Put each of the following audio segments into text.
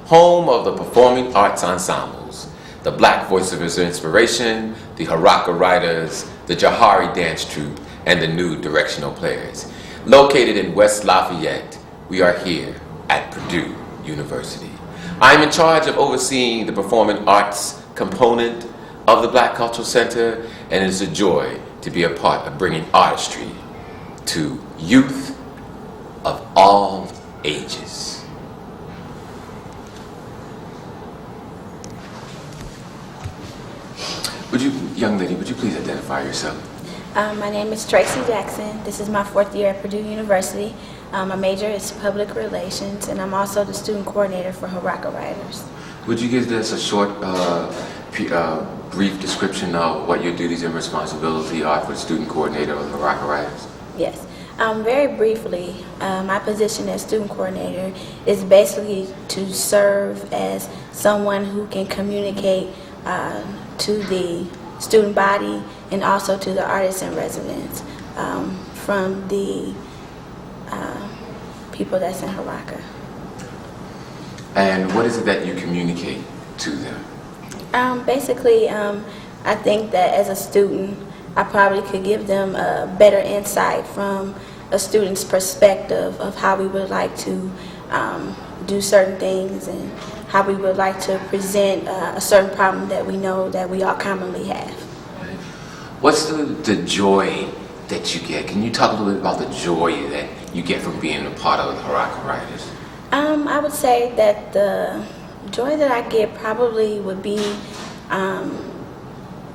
home of the performing arts ensembles, the Black Voice of Inspiration, the Haraka Writers, the Jahari Dance Troupe, and the New Directional Players. Located in West Lafayette, we are here at Purdue University. I am in charge of overseeing the performing arts component of the Black Cultural Center, and it is a joy to be a part of bringing artistry to youth of all ages. Young lady, would you please identify yourself? My name is Tracy Jackson. This is my 4th year at Purdue University. My major is public relations, and I'm also the student coordinator for Haraka Writers. Would you give us a short, brief description of what your duties and responsibility are for the student coordinator of Haraka Writers? Yes. Very briefly, my position as student coordinator is basically to serve as someone who can communicate to the student body and also to the artists in residence from the people that's in Haraka. And what is it that you communicate to them? Basically, I think that as a student, I probably could give them a better insight from a student's perspective of how we would like to do certain things and how we would like to present a certain problem that we know that we all commonly have. What's the joy that you get? Can you talk a little bit about the joy that you get from being a part of the Haraka Writers? I would say that the joy that I get probably would be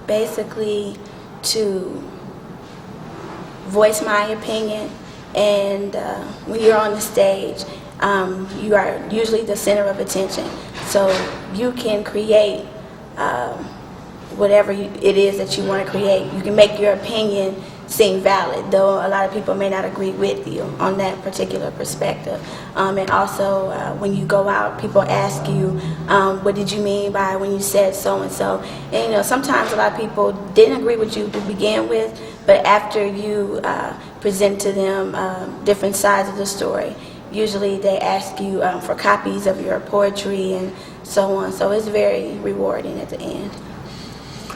basically to voice my opinion, and when you're on the stage, you are usually the center of attention, so you can create whatever it is that you want to create. You can make your opinion seem valid, though a lot of people may not agree with you on that particular perspective. And also, when you go out, people ask you, what did you mean by when you said so-and-so? And, you know, sometimes a lot of people didn't agree with you to begin with, but after you present to them different sides of the story, usually they ask you for copies of your poetry and so on. So it's very rewarding at the end.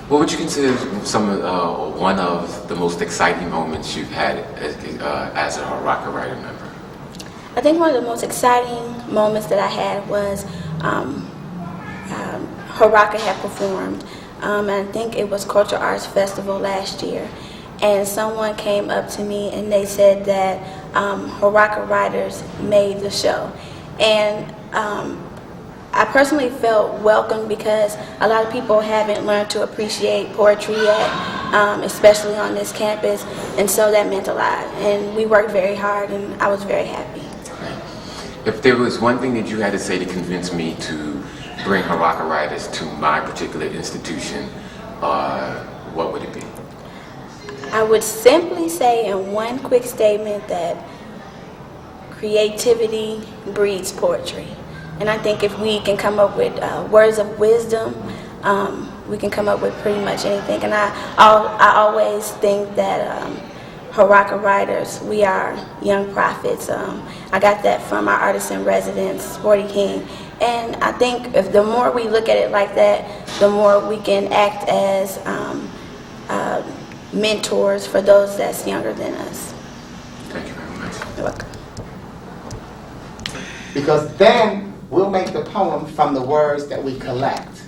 What would you consider one of the most exciting moments you've had as a Haraka Writer member? I think one of the most exciting moments that I had was Haraka had performed, and I think it was Cultural Arts Festival last year, and someone came up to me and they said that Haraka Writers made the show, and I personally felt welcomed because a lot of people haven't learned to appreciate poetry yet, especially on this campus, and so that meant a lot. And we worked very hard, and I was very happy. If there was one thing that you had to say to convince me to bring Haraka Writers to my particular institution, what would it be? I would simply say in one quick statement that creativity breeds poetry. And I think if we can come up with words of wisdom, we can come up with pretty much anything. And I always think that Haraka Writers, we are young prophets. I got that from our artist in residence, Sporty King. And I think if the more we look at it like that, the more we can act as mentors for those that's younger than us. Thank you very much. You're welcome. Because then we'll make the poem from the words that we collect.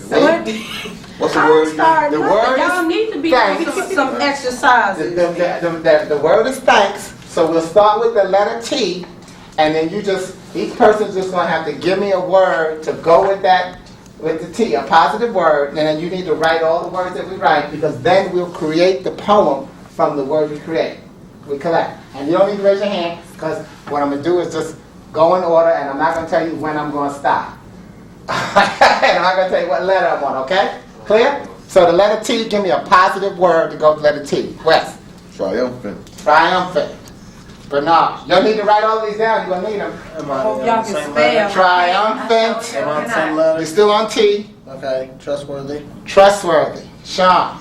What? What's the word? The word Y'all need to be doing some exercises. The word is thanks. So we'll start with the letter T, and then each person's just gonna have to give me a word to go with that, with the T, a positive word, and then you need to write all the words that we write, because then we'll create the poem from the word we collect. And you don't need to raise your hand, because what I'm going to do is just go in order, and I'm not going to tell you when I'm going to stop. And I'm not going to tell you what letter I'm on, okay? Clear? So the letter T, give me a positive word to go with letter T. Wes? Triumphant. Triumphant. Bernard. You don't need to write all these down. You're going to need them. Hope y'all can spell. Triumphant. Am I on the same letter? You're still on T. Okay. Trustworthy. Trustworthy. Sean?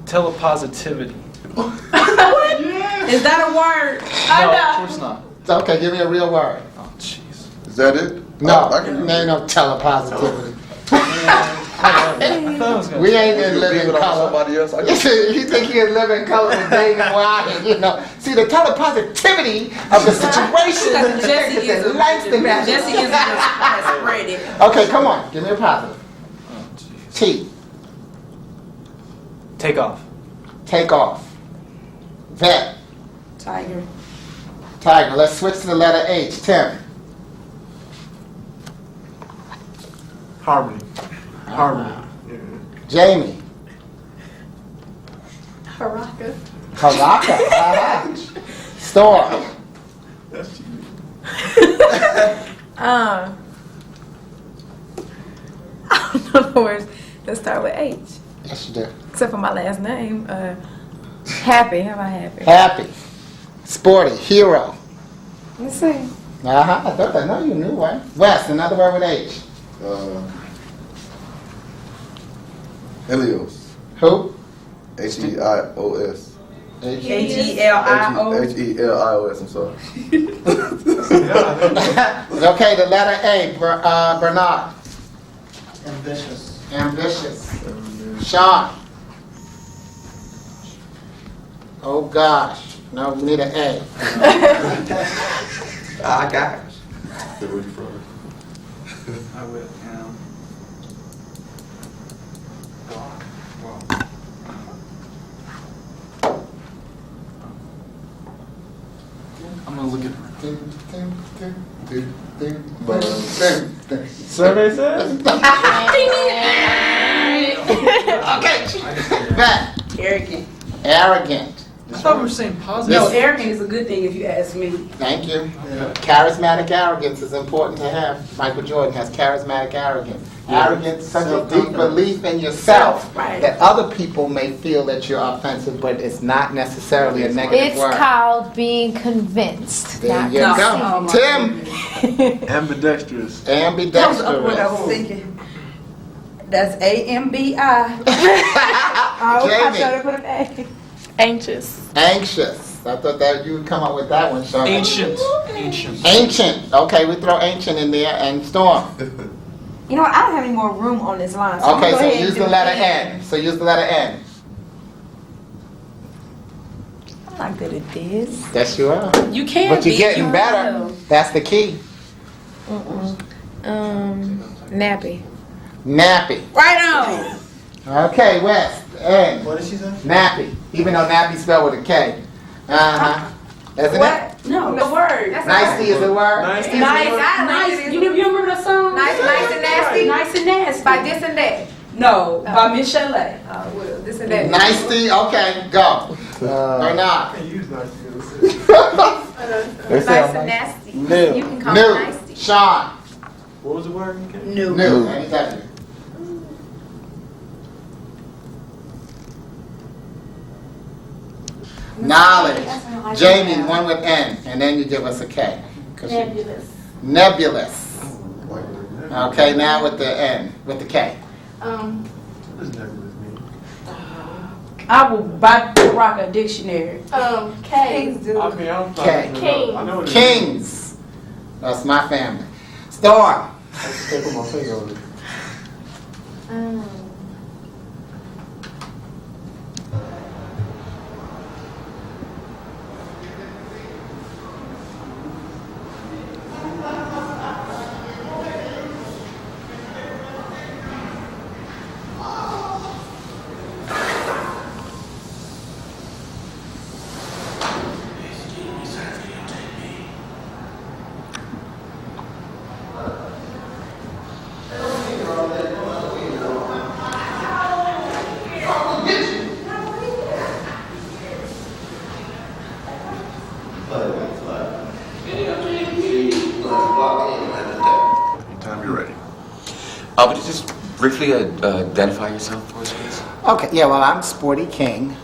Telepositivity. Is that a word? No, of course not. Okay, give me a real word. Is that it? No, I can there ain't no telepositivity. was We ain't in leave living it on color. somebody else. I You can, see, you think you in living color with Dave and Wyatt, you know. See, the telepositivity of the situation Jesse is a Langston Jesse is has spread it. Okay, come on, give me a positive. T, Take off. take off. Vet, Tiger. tiger. Let's switch to the letter H. Tim, Harmony. Harmony. Jamie, Haraka. Haraka. Storm, I don't know the words that start with H, yes you do. except for my last name. Happy. How about happy? Happy, sporty, hero. Let's see. I thought I know you knew, right? West, another word with H. Helios. Who? H-E-I-O-S. H-E-L-I-O. H-E-L-I-O-S, I'm sorry. Okay, the letter A. Bernard. Ambitious. Ambitious. Sean. Oh gosh. No, we need an A. I got it. Where you from? I will. I'm gonna look at. Survey says. Okay. Back. Arrogant. Arrogant. I thought we were saying positive. No, arrogant is a good thing if you ask me. Thank you. Charismatic arrogance is important to have. Michael Jordan has charismatic arrogance. Arrogance, such a deep belief in yourself Right. that other people may feel that you're offensive, but it's not necessarily a negative It's word. called being convinced. There not you No. go. Oh, my Tim, Ambidextrous. That was what I was ambidextrous. thinking. That's A-M-B-I. Oh, I Jamie. should have put an A. Anxious. Anxious. I thought that you would come up with that one, Sean. Ancient. Ancient. Ancient. Okay, we throw ancient in there and storm. You know what? I don't have any more room on this line. I'm Okay, gonna go so ahead and use do the letter N. N. So use the letter N. I'm not good at this. Yes, you are. You can't But you're be. getting You better. will. That's the key. Nappy. Nappy. Right on. Okay, West. N. What did she say? Nappy. Even though nappy spelled with a K. Uh-huh. Isn't it? What? No, the word. Nicely is the word. Nice. Nice. You remember the song? Nice and nasty. Nice and nasty. By this and that. No, by Miss Chalet. Oh, well, this and that. Nicely. Okay, go. Or not. Can't use nice. They say Nice I'm and nice. nasty. New. You can call me New. nasty. Sean. What was the word again? No. New. Anytime. Knowledge. Jamie, one with N, and then you give us a K. 'Cause you- Nebulous. Okay, now with the N, with the K. What does nebulous mean? I will buy the rock a dictionary. Kings do. I mean, I'm Okay. I know what it is. Kings. That's my family. Storm. I can't put my finger on it. Anytime you're ready. Would you just briefly identify yourself for us, please? Okay, yeah, well, I'm Sporty King.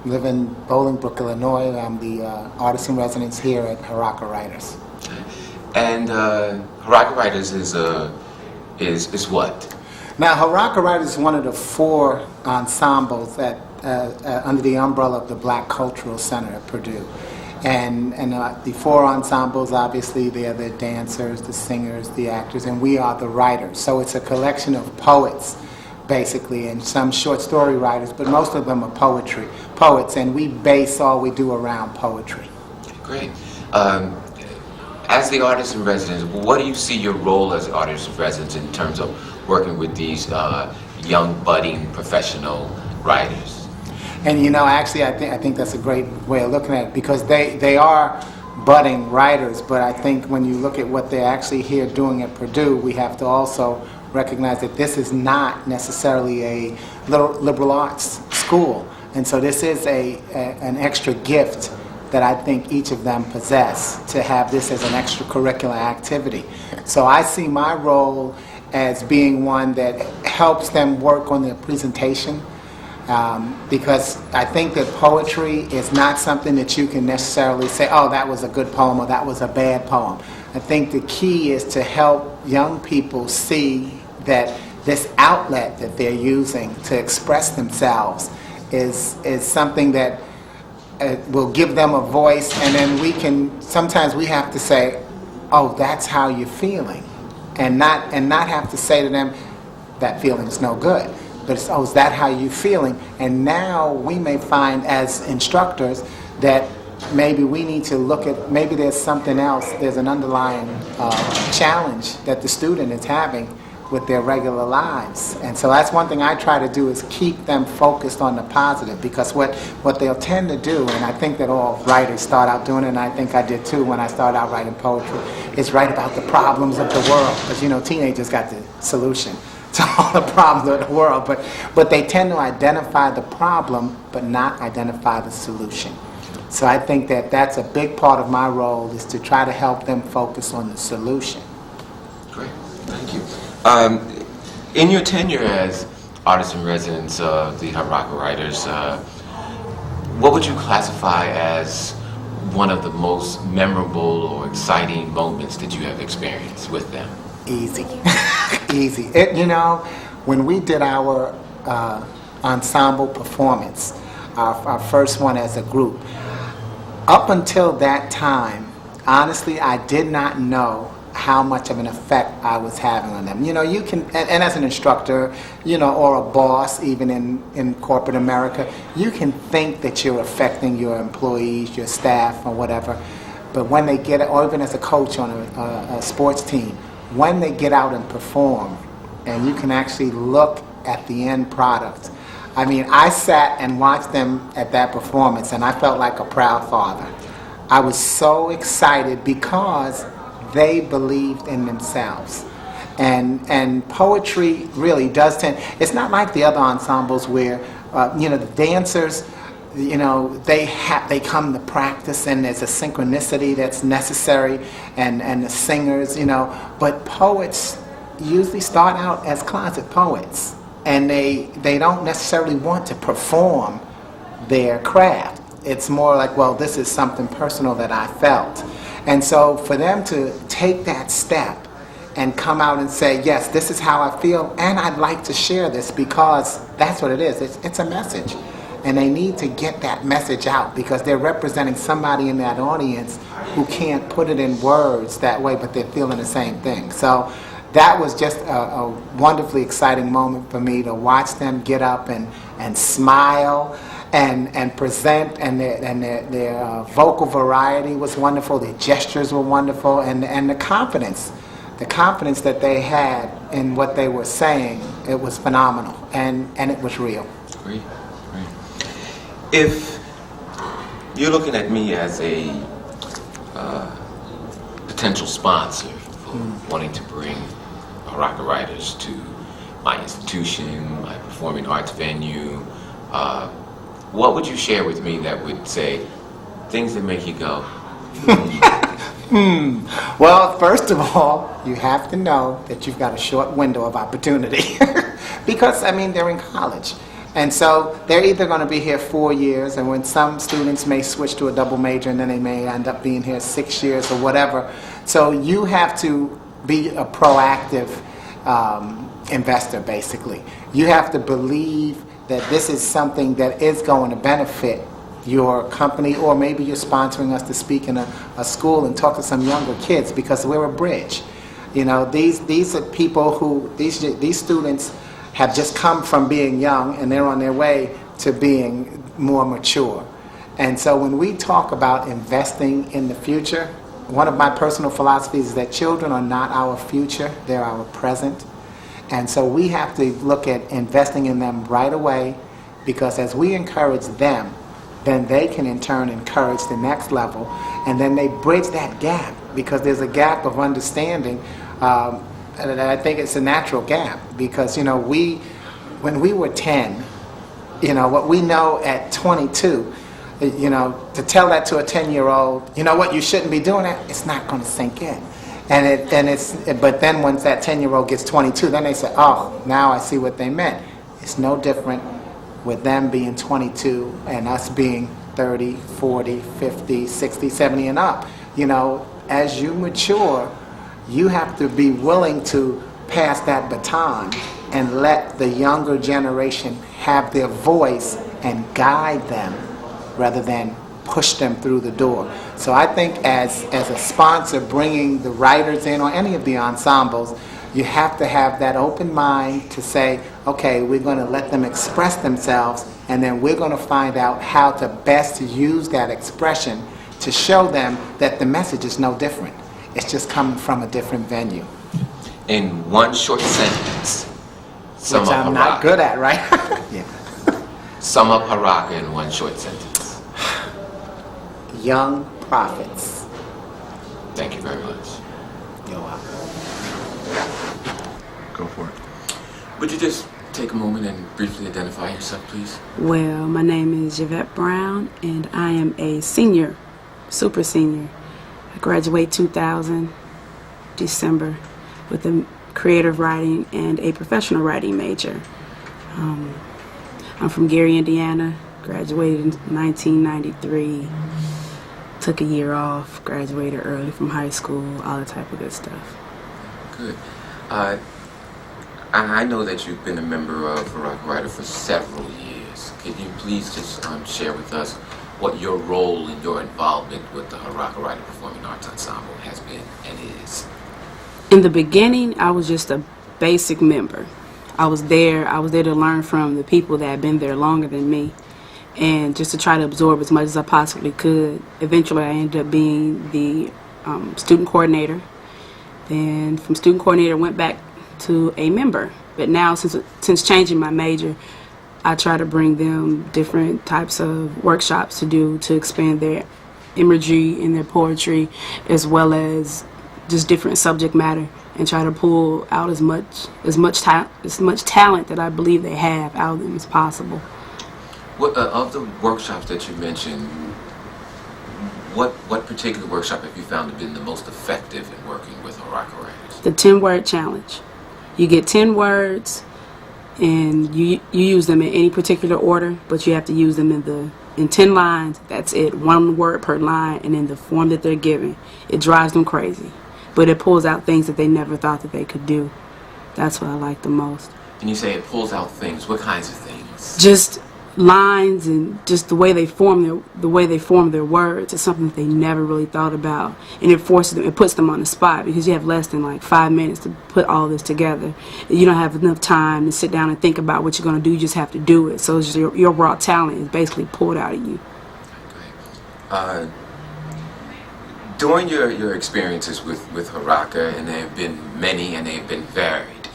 Live in Bolingbrook, Illinois. I'm the artist in residence here at Haraka Writers. And Haraka Writers is what? Now, Haraka Writers is one of the 4 ensembles that under the umbrella of the Black Cultural Center at Purdue. And the four ensembles, obviously, they're the dancers, the singers, the actors, and we are the writers. So it's a collection of poets, basically, and some short story writers, but most of them are poets, and we base all we do around poetry. Great. As the artist in residence, what do you see your role as artist in residence in terms of working with these young, budding, professional writers? And actually, I think that's a great way of looking at it, because they are budding writers, but I think when you look at what they're actually here doing at Purdue, we have to also recognize that this is not necessarily a liberal arts school. And so this is an extra gift that I think each of them possess, to have this as an extracurricular activity. So I see my role as being one that helps them work on their presentation, because I think that poetry is not something that you can necessarily say, oh, that was a good poem or that was a bad poem. I think the key is to help young people see that this outlet that they're using to express themselves is something that will give them a voice, and then sometimes we have to say, oh, that's how you're feeling, and not have to say to them, that feeling's no good. But it's, oh, is that how you're feeling? And now we may find as instructors that maybe we need to look at, maybe there's something else, there's an underlying challenge that the student is having with their regular lives. And so that's one thing I try to do, is keep them focused on the positive, because what they'll tend to do, and I think that all writers start out doing it, and I think I did too when I started out writing poetry, is write about the problems of the world, because teenagers got the solution to all the problems of the world, but they tend to identify the problem but not identify the solution. So I think that that's a big part of my role, is to try to help them focus on the solution. Great, thank you. In your tenure as artist in residence of the Haraka writers, what would you classify as one of the most memorable or exciting moments that you have experienced with them? Easy. Easy. When we did our ensemble performance, our first one as a group, up until that time, honestly, I did not know how much of an effect I was having on them. You can, and as an instructor, or a boss, even in corporate America, you can think that you're affecting your employees, your staff, or whatever, but when they get, or even as a coach on a sports team, when they get out and perform, and you can actually look at the end product. I mean, I sat and watched them at that performance, and I felt like a proud father. I was so excited because they believed in themselves. And poetry really does tend, it's not like the other ensembles where, the dancers, they come to practice, and there's a synchronicity that's necessary, and the singers, but poets usually start out as closet poets, and they don't necessarily want to perform their craft. It's more like, well, this is something personal that I felt. And so for them to take that step and come out and say, yes, this is how I feel, and I'd like to share this, because that's what it is. It's a message. And they need to get that message out, because they're representing somebody in that audience who can't put it in words that way, but they're feeling the same thing. So that was just a wonderfully exciting moment for me, to watch them get up and smile and present, and their vocal variety was wonderful, their gestures were wonderful, and the confidence that they had in what they were saying, it was phenomenal, and it was real. Great. If you're looking at me as a potential sponsor for wanting to bring Haraka writers to my institution, my performing arts venue, what would you share with me that would say things that make you go, Well, first of all, you have to know that you've got a short window of opportunity because, they're in college. And so they're either going to be here 4 years, and when some students may switch to a double major, and then they may end up being here 6 years or whatever. So you have to be a proactive investor, basically. You have to believe that this is something that is going to benefit your company, or maybe you're sponsoring us to speak in a school and talk to some younger kids, because we're a bridge. You know, these are people who, these students have just come from being young and they're on their way to being more mature. And so when we talk about investing in the future, one of my personal philosophies is that children are not our future, they're our present. And so we have to look at investing in them right away, because as we encourage them, then they can in turn encourage the next level, and then they bridge that gap, because there's a gap of understanding. And I think it's a natural gap, because, you know, when we were 10, you know, what we know at 22, you know, to tell that to a 10-year-old, you know what, you shouldn't be doing that, it's not going to sink in. But then once that 10-year-old gets 22, then they say, oh, now I see what they meant. It's no different with them being 22 and us being 30, 40, 50, 60, 70 and up. You know, as you mature, you have to be willing to pass that baton and let the younger generation have their voice and guide them rather than push them through the door. So I think as a sponsor bringing the writers in, or any of the ensembles, you have to have that open mind to say, okay, we're going to let them express themselves, and then we're going to find out how to best use that expression to show them that the message is no different. It's just coming from a different venue. In one short sentence, sum Which up I'm Haraka. not good at, right? Yeah. Sum up Haraka in one short sentence. Young prophets. Thank you very much. You're welcome. Go for it. Would you just take a moment and briefly identify yourself, please? Well, my name is Yvette Brown, and I am a senior, super senior. I graduate 2000, December, with a creative writing and a professional writing major. I'm from Gary, Indiana, graduated in 1993, took a year off, graduated early from high school, all that type of good stuff. Good. I know that you've been a member of Haraka Writer for several years. Could you please just share with us what your role and your involvement with the Haraka Writer Performing Arts Ensemble has been and is? In the beginning, I was just a basic member. I was there to learn from the people that had been there longer than me, and just to try to absorb as much as I possibly could. Eventually, I ended up being the student coordinator. Then from student coordinator, went back to a member. But now, since changing my major, I try to bring them different types of workshops to do to expand their imagery and their poetry, as well as just different subject matter, and try to pull out as much talent that I believe they have out of them as possible. What of the workshops that you mentioned, what particular workshop have you found to have been the most effective in working with Haraka writers? The 10-word challenge. You get 10 words, and you use them in any particular order, but you have to use them in 10 lines. That's it, 1 word per line, and in the form that they're given. It drives them crazy, but it pulls out things that they never thought that they could do. That's what I like the most. And you say it pulls out things. What kinds of things? Just lines, and just the way they form their words is something that they never really thought about, and it puts them on the spot, because you have less than like 5 minutes to put all this together. You don't have enough time to sit down and think about what you're going to do. You just have to do it. So it's just your raw talent is basically pulled out of you. Okay. During your experiences with Haraka, and there have been many and they have been varied,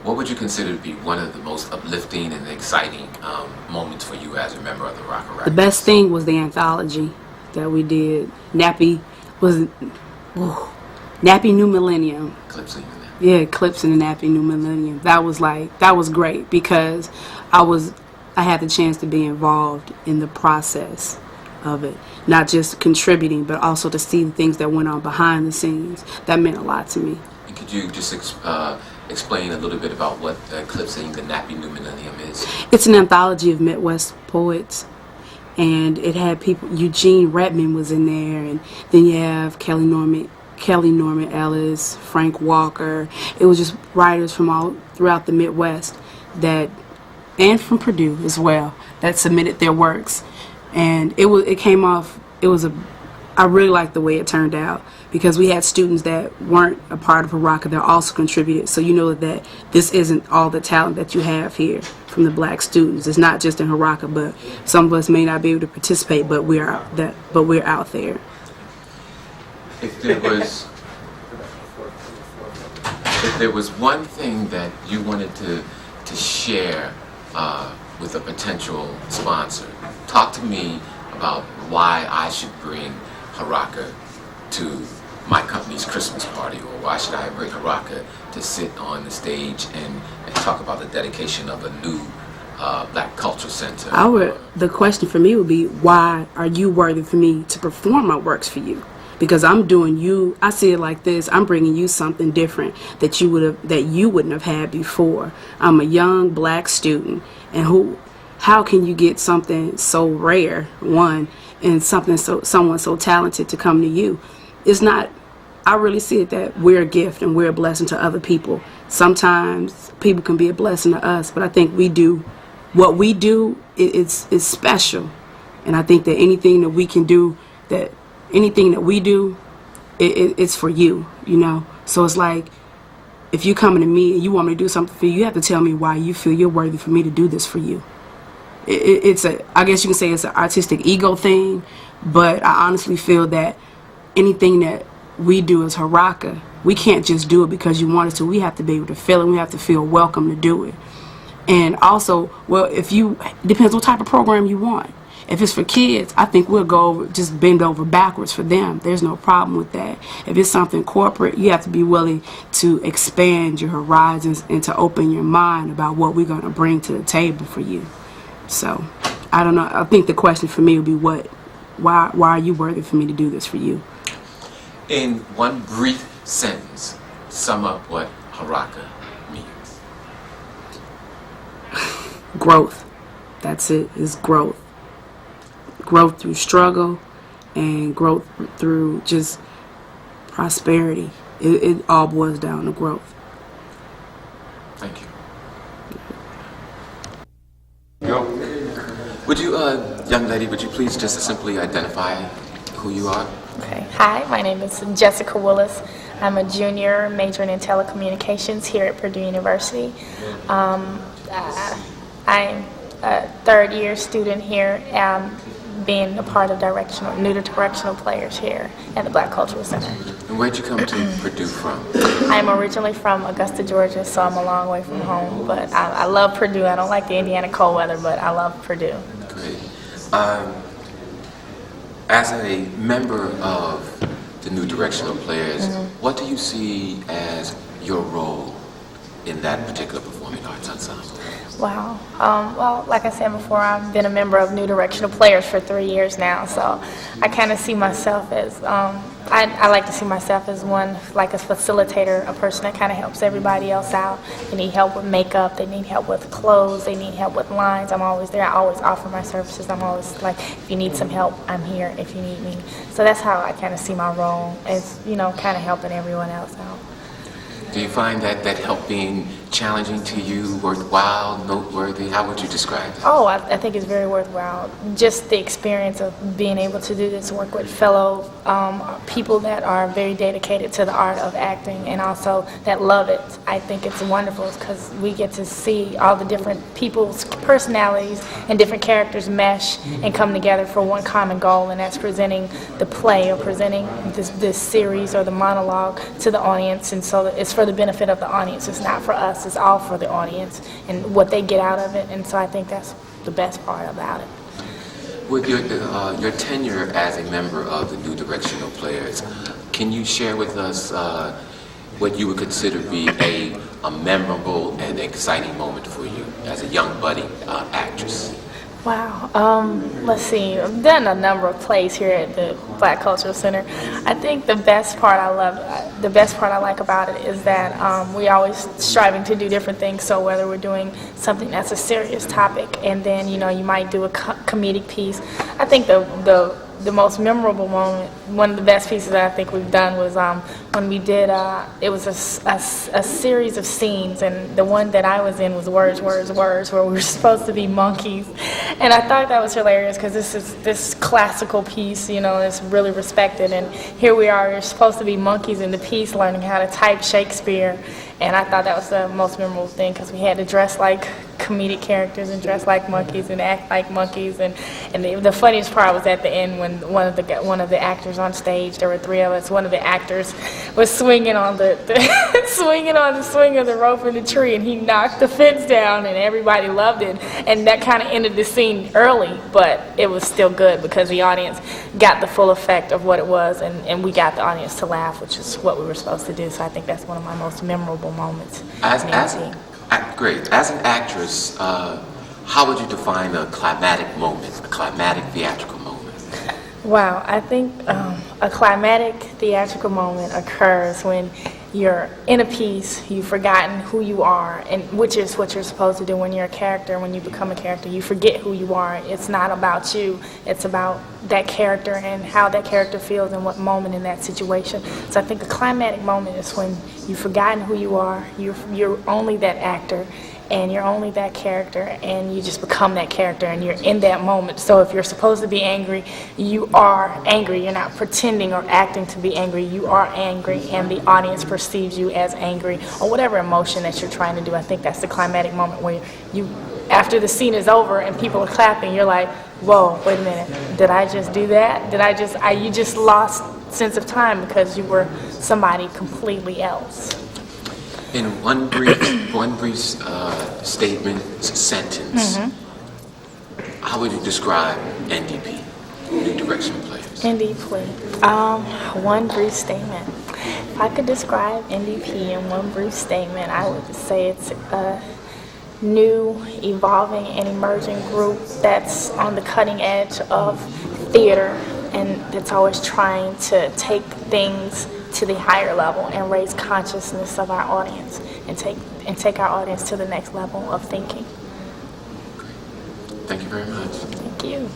what would you consider to be one of the most uplifting and exciting moments for you as a member of the Haraka Writers? The best thing was the anthology that we did. Nappy New Millennium. Eclipsing in that. Yeah, Eclipsing the Nappy New Millennium. That was great, because I had the chance to be involved in the process of it. Not just contributing, but also to see the things that went on behind the scenes. That meant a lot to me. And could you just explain a little bit about what Eclipsing the Nappy New Millennium is? It's an anthology of Midwest poets, and it had people. Eugene Redman was in there, and then you have Kelly Norman Ellis, Frank Walker. It was just writers from all throughout the Midwest and from Purdue as well, that submitted their works. And it came off, I really liked the way it turned out, because we had students that weren't a part of Haraka that also contributed. So you know that this isn't all the talent that you have here from the black students. It's not just in Haraka, but some of us may not be able to participate, but we're out there. If there was one thing that you wanted to share with a potential sponsor, talk to me about why I should bring Haraka to my company's Christmas party, or why should I bring Haraka to sit on the stage and talk about the dedication of a new Black Cultural Center. The question for me would be, why are you worthy for me to perform my works for you? Because I'm doing you, I see it like this, I'm bringing you something different that you wouldn't have had before. I'm a young Black student, and how can you get something so rare, one, and someone so talented to come to you? It's not, I really see it that we're a gift and we're a blessing to other people. Sometimes people can be a blessing to us, but I think what we do is special. And I think that anything that we do, it's for you, you know? So it's like, if you're coming to me and you want me to do something for you, you have to tell me why you feel you're worthy for me to do this for you. I guess you can say it's an artistic ego thing, but I honestly feel that anything that we do as Haraka, we can't just do it because you want us to. We have to be able to feel it. We have to feel welcome to do it. And also, depends what type of program you want. If it's for kids, I think we'll just bend over backwards for them. There's no problem with that. If it's something corporate, you have to be willing to expand your horizons and to open your mind about what we're going to bring to the table for you. So, I don't know. I think the question for me would be why are you worthy for me to do this for you? In one brief sentence, sum up what Haraka means. Growth. That's it. It's growth. Growth through struggle and growth through just prosperity. It all boils down to growth. Thank you. Would you, young lady, would you please just simply identify who you are? Okay. Hi, my name is Jessica Willis. I'm a junior majoring in telecommunications here at Purdue University. I'm a third-year student here, being a part of new to directional players here at the Black Cultural Center. And where'd you come to Purdue from? I'm originally from Augusta, Georgia, so I'm a long way from home. But I love Purdue. I don't like the Indiana cold weather, but I love Purdue. Great. As a member of the new directional players, what do you see as your role in that particular performing arts ensemble? Wow. Well, like I said before, I've been a member of New Directional Players for 3 years now, so I kind of see myself as, I like to see myself as one, like a facilitator, a person that kind of helps everybody else out. They need help with makeup, they need help with clothes, they need help with lines. I'm always there. I always offer my services. I'm always like, if you need some help, I'm here if you need me. So that's how I kind of see my role as, kind of helping everyone else out. Do you find that help being challenging to you, worthwhile, noteworthy? How would you describe it? Oh, I think it's very worthwhile. Just the experience of being able to do this work with fellow people that are very dedicated to the art of acting and also that love it. I think it's wonderful because we get to see all the different people's personalities and different characters mesh and come together for one common goal, and that's presenting the play or presenting this series or the monologue to the audience. And so it's for the benefit of the audience. It's not for us. It's all for the audience and what they get out of it. And so I think that's the best part about it. With your tenure as a member of the New Directional Players, can you share with us what you would consider to be a memorable and exciting moment for you as a young budding actress? Wow. Let's see. I've done a number of plays here at the Black Cultural Center. I think the best part I like about it is that we're always striving to do different things. So whether we're doing something that's a serious topic, and then you might do a comedic piece. I think the the most memorable moment, one of the best pieces that I think we've done was when we did, it was a series of scenes, and the one that I was in was Words, Words, Words, where we were supposed to be monkeys. And I thought that was hilarious because this classical piece, you know, is really respected, and here we are, we're supposed to be monkeys in the piece learning how to type Shakespeare. And I thought that was the most memorable thing because we had to dress like comedic characters and dress like monkeys and act like monkeys. And the funniest part was at the end when one of the actors on stage, there were three of us, one of the actors was swinging on the swinging on the swing of the rope in the tree, and he knocked the fence down, and everybody loved it. And that kind of ended the scene early, but it was still good because the audience got the full effect of what it was, and we got the audience to laugh, which is what we were supposed to do. So I think that's one of my most memorable moments. Great. As an actress, how would you define a climatic moment, a climatic theatrical moment? Wow, I think a climatic theatrical moment occurs when you're in a piece, you've forgotten who you are, and which is what you're supposed to do when you're a character. When you become a character, you forget who you are. It's not about you, it's about that character and how that character feels in what moment in that situation. So I think a climatic moment is when you've forgotten who you are, you're only that actor, and you're only that character, and you just become that character, and you're in that moment. So if you're supposed to be angry, you are angry. You're not pretending or acting to be angry. You are angry, and the audience perceives you as angry, or whatever emotion that you're trying to do. I think that's the climatic moment where you, after the scene is over and people are clapping, you're like, whoa, wait a minute, did I just do that? You just lost sense of time because you were somebody completely else. In one brief statement, sentence, how would you describe NDP, New Directional Players? NDP, one brief statement. If I could describe NDP in one brief statement, I would say it's a new, evolving, and emerging group that's on the cutting edge of theater, and that's always trying to take things to the higher level and raise consciousness of our audience and take our audience to the next level of thinking. Thank you very much. Thank you.